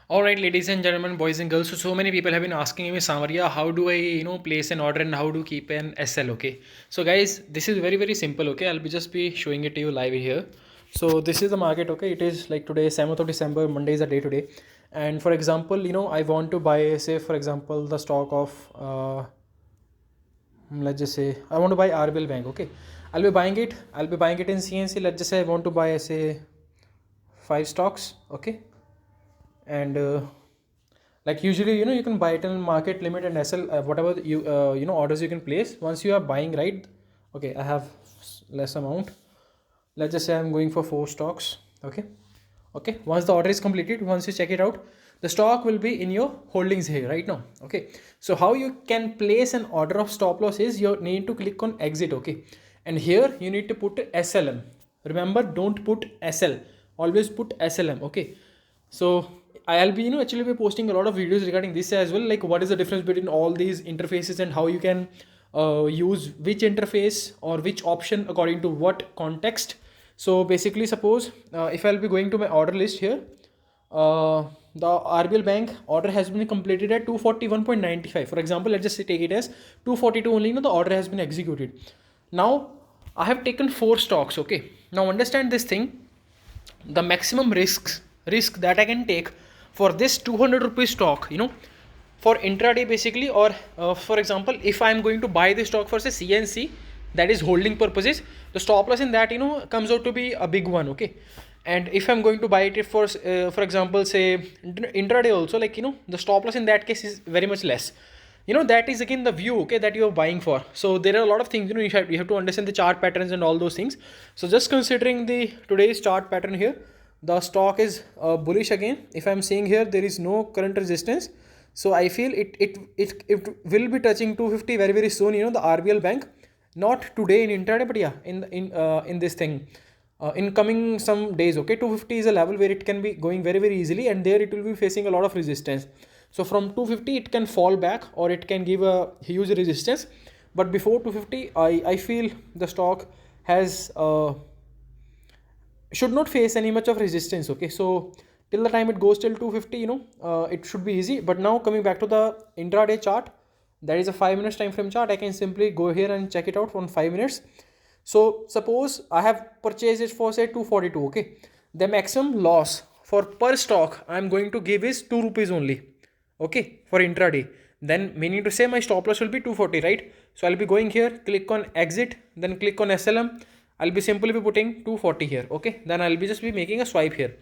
All right, ladies and gentlemen, boys and girls. So many people have been asking me, Samaria, how do I, place an order and how to keep an SL? Okay. So guys, this is very simple. Okay, I'll be just be showing it to you live here. So this is the market. Okay, it is like today, 7th of December. Monday is the day today. And for example, I want to buy, say, for example, the stock of, let's just say, I want to buy RBL Bank. Okay, I'll be buying it. I'll be buying it in CNC. Let's just say I want to buy, say, five stocks. Okay, and like usually you can buy it in market limit and SL, whatever you orders you can place once you are buying, right? Okay, I have less amount. Let's just say I'm going for four stocks. Okay, once the order is completed, once you check it out, the stock will be in your holdings here right now. Okay, so how you can place an order of stop loss is you need to click on exit. Okay, and here you need to put SLM. Remember, don't put SL, always put SLM. Okay, so I'll be actually be posting a lot of videos regarding this as well, like what is the difference between all these interfaces and how you can use which interface or which option according to what context. So basically, suppose if I'll be going to my order list here, the RBL Bank order has been completed at 241.95. For example, let's just take it as 242 only. The order has been executed. Now I have taken four stocks. Okay. Now understand this thing. The maximum risk that I can take for this 200 rupees stock, for intraday basically, or for example, if I'm going to buy this stock for say CNC, that is holding purposes, the stop loss in that comes out to be a big one. Okay, and if I'm going to buy it for example, say intraday also, like the stop loss in that case is very much less. That is again the view, okay, that you're buying for. So there are a lot of things, you have to understand the chart patterns and all those things. So just considering the today's chart pattern here, the stock is bullish again. If I'm seeing here, there is no current resistance, so I feel it will be touching 250 very soon. The RBL Bank, not today in intraday, but yeah, in this thing, in coming some days. Okay, 250 is a level where it can be going very easily, and there it will be facing a lot of resistance. So from 250 it can fall back or it can give a huge resistance, but before 250 I feel the stock has should not face any much of resistance. Okay, so till the time it goes till 250, it should be easy. But now coming back to the intraday chart, that is a 5 minutes time frame chart. I can simply go here and check it out on 5 minutes. So suppose I have purchased it for say 242. Okay, the maximum loss for per stock I'm going to give is 2 rupees only. Okay, for intraday. Then meaning to say my stop loss will be 240, right? So I'll be going here, click on exit, then click on SLM. I'll be simply be putting 240 here. Okay, then I'll be just be making a swipe here.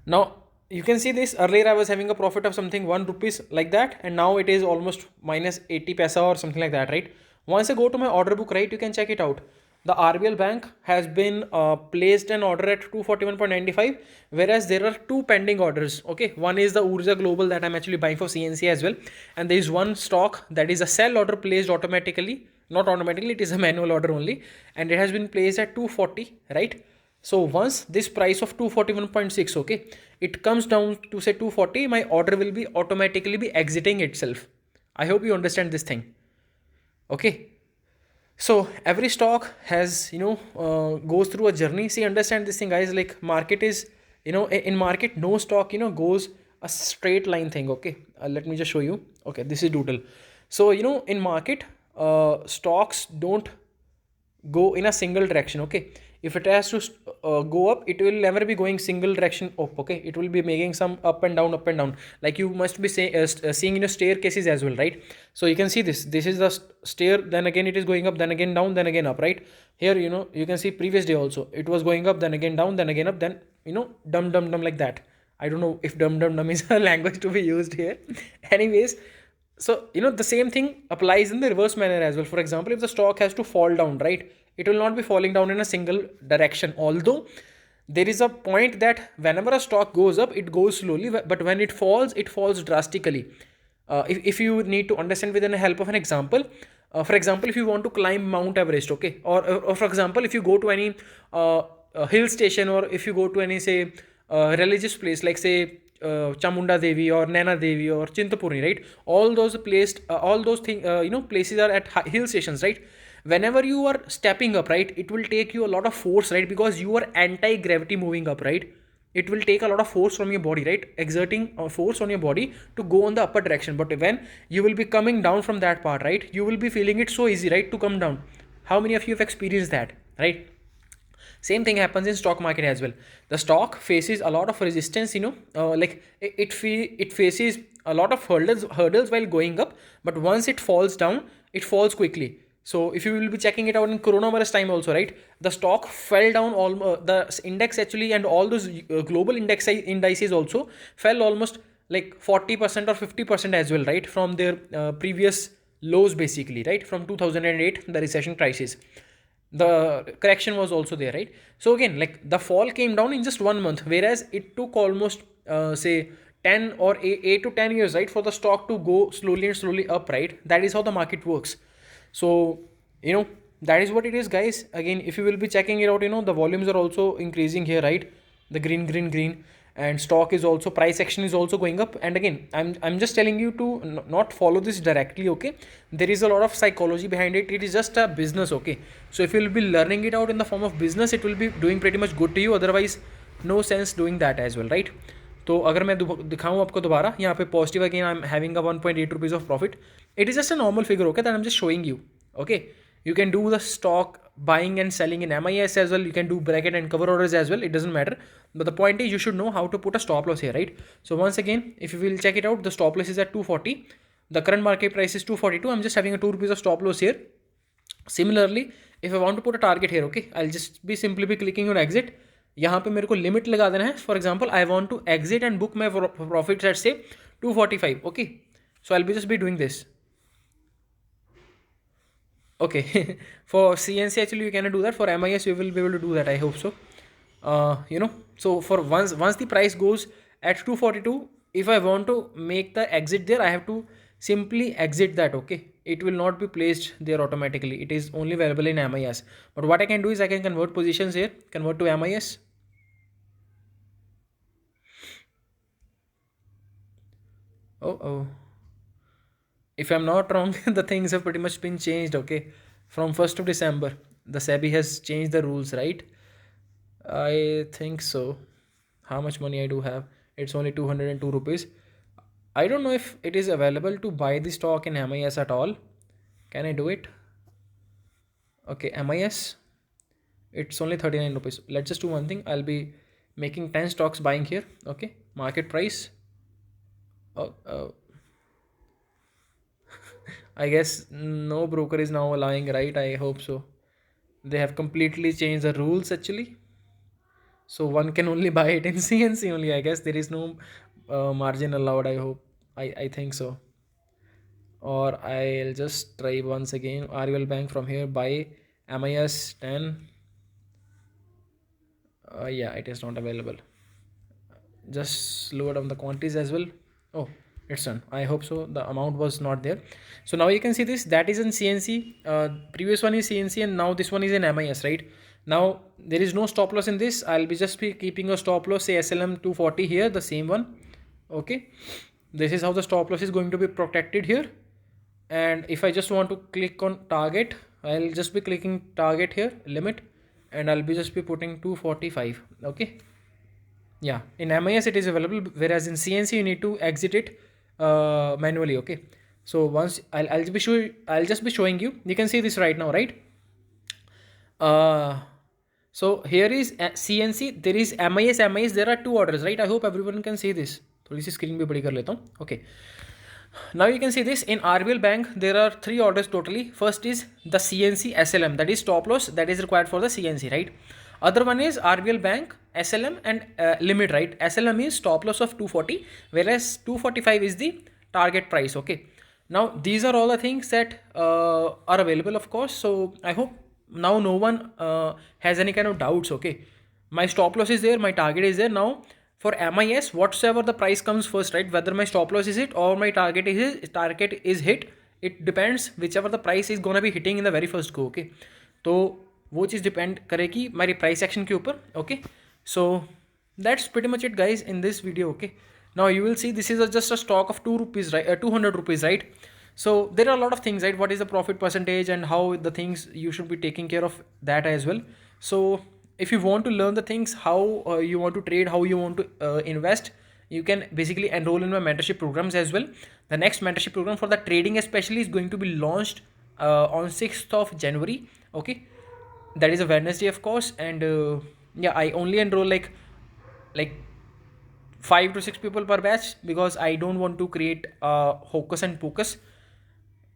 Now you can see this, earlier I was having a profit of something 1 rupees like that, and now it is almost minus 80 paisa or something like that, right? Once I go to my order book, right, you can check it out. The RBL Bank has been placed an order at 241.95, whereas there are two pending orders. Okay, one is the Urja Global that I'm actually buying for CNC as well, and there is one stock that is a sell order placed automatically, not automatically, it is a manual order only, and it has been placed at 240, right? So once this price of 241.6, okay, it comes down to say 240, my order will be automatically be exiting itself. I hope you understand this thing. Okay, so every stock has goes through a journey. See, understand this thing, guys. Like market is, in market no stock goes a straight line thing. Okay, let me just show you. Okay, this is doodle. So in market, stocks don't go in a single direction. Okay, if it has to go up, it will never be going single direction up. Okay, it will be making some up and down, like you must be seeing in your staircases as well, right? So you can see this is the stair, then again it is going up, then again down, then again up, right? Here you can see previous day also it was going up, then again down, then again up, then dum like that. I don't know if dum is a language to be used here. Anyways, so the same thing applies in the reverse manner as well. For example, if the stock has to fall down, right, it will not be falling down in a single direction, although there is a point that whenever a stock goes up it goes slowly, but when it falls drastically. If you need to understand with the help of an example, for example, if you want to climb Mount Everest, okay, or for example, if you go to any hill station, or if you go to any say religious place like say Chamunda Devi or Naina Devi or Chintapurni, right? All those things, places are at hill stations, right? Whenever you are stepping up, right, it will take you a lot of force, right? Because you are anti-gravity moving up, right? it will take a lot of force from your body, right? Exerting a force on your body to go on the upper direction. But when you will be coming down from that part, right, you will be feeling it so easy, right, to come down. How many of you have experienced that, right? Same thing happens in stock market as well. The stock faces a lot of resistance, like it faces a lot of hurdles while going up, but once it falls down, it falls quickly. So if you will be checking it out in coronavirus time also, right, the stock fell down, the index actually, and all those global indices also fell almost like 40% or 50% as well, right, from their previous lows, basically, right, from 2008, the recession crisis. The correction was also there, right? So again, like the fall came down in just 1 month, whereas it took almost say 10 or 8 to 10 years, right, for the stock to go slowly and slowly up, right? That is how the market works. So that is what it is, guys. Again, if you will be checking it out, the volumes are also increasing here, right? The green, and stock is also, price action is also going up. And again, I'm just telling you to not follow this directly, okay? There is a lot of psychology behind it. It is just a business, okay? So if you will be learning it out in the form of business, it will be doing pretty much good to you. Otherwise, no sense doing that as well, right? तो अगर मैं दिखाऊँ आपको दोबारा यहाँ पे positive, again I am having a 1.8 rupees of profit. It is just a normal figure, okay, that I am just showing you, okay? You can do the stock buying and selling in MIS as well. You can do bracket and cover orders as well. It doesn't matter. But the point is, you should know how to put a stop loss here, right? So once again, if you will check it out, the stop loss is at 240. The current market price is 242. I'm just having a 2 rupees of stop loss here. Similarly, if I want to put a target here, okay, I'll just be simply be clicking on exit. यहाँ पे मेरे को limit लगा देना है. For example, I want to exit and book my profit at say 245, okay? So I will be just be doing this. Okay, for CNC actually you cannot do that. For MIS you will be able to do that. I hope so. So for once the price goes at 242, if I want to make the exit there, I have to simply exit that. Okay, it will not be placed there automatically. It is only available in MIS. But what I can do is I can convert positions here, convert to MIS. Oh. If I'm not wrong, the things have pretty much been changed, okay? From 1st of December, the SEBI has changed the rules, right? I think so. How much money I do have? It's only 202 rupees. I don't know if it is available to buy the stock in MIS at all. Can I do it? Okay, MIS. It's only 39 rupees. Let's just do one thing. I'll be making 10 stocks buying here. Okay, market price. I guess no broker is now allowing, right? I hope so. They have completely changed the rules actually. So one can only buy it in CNC only. I guess there is no margin allowed. I hope. I think so. Or I'll just try once again. RUL Bank from here. Buy MIS 10. Yeah, it is not available. Just lower down the quantities as well. Oh, it's done. I hope so. The amount was not there. So now you can see this, that is in CNC. Previous one is CNC and now this one is in MIS, right? Now there is no stop loss in this. I'll be just be keeping a stop loss, say SLM 240 here, the same one. Okay, this is how the stop loss is going to be protected here. And if I just want to click on target, I'll just be clicking target here, limit, and I'll be just be putting 245. Okay, yeah, in MIS it is available, whereas in CNC you need to exit it manually. Okay, so once I'll just be showing you. You can see this right now, right? So here is CNC, there is MIS. There are two orders, right? I hope everyone can see this. थोड़ी सी screen भी बड़ी कर लेता हूँ. Okay. Now you can see this in RBL Bank. There are 3 orders totally. First is the CNC SLM, that is stop loss, that is required for the CNC, right? Other one is RBL Bank SLM and limit, right? SLM is stop loss of 240, whereas 245 is the target price. Okay. Now these are all the things that are available, of course. So I hope now no one has any kind of doubts. Okay, my stop loss is there, my target is there. Now for MIS, whatsoever the price comes first, right, whether my stop loss is hit or my target is hit, it depends whichever the price is gonna be hitting in the very first go. Okay, तो वो चीज़ depend करेगी हमारी price action के ऊपर. Okay, so that's pretty much it guys in this video. Okay, now you will see this is just a stock of 2 rupees, right? 200 rupees, right? So there are a lot of things, right? What is the profit percentage and how the things you should be taking care of that as well. So if you want to learn the things how you want to trade, how you want to invest, you can basically enroll in my mentorship programs as well. The next mentorship program for the trading especially is going to be launched on 6th of January. Okay, that is a Wednesday, of course. And yeah, I only enroll like 5 to 6 people per batch, because I don't want to create hocus and pocus.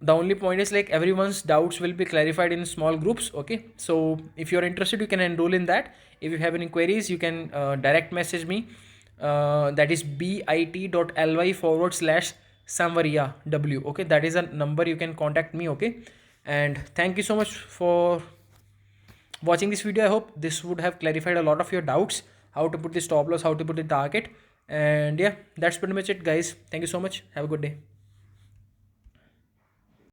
The only point is like everyone's doubts will be clarified in small groups. Okay, so if you're interested, you can enroll in that. If you have any queries, you can direct message me. That is bit.ly/samvaria w. Okay, that is a number you can contact me. Okay, and thank you so much for watching this video. I hope this would have clarified a lot of your doubts, how to put the stop loss, how to put the target. And yeah, that's pretty much it, guys. Thank you so much. Have a good day.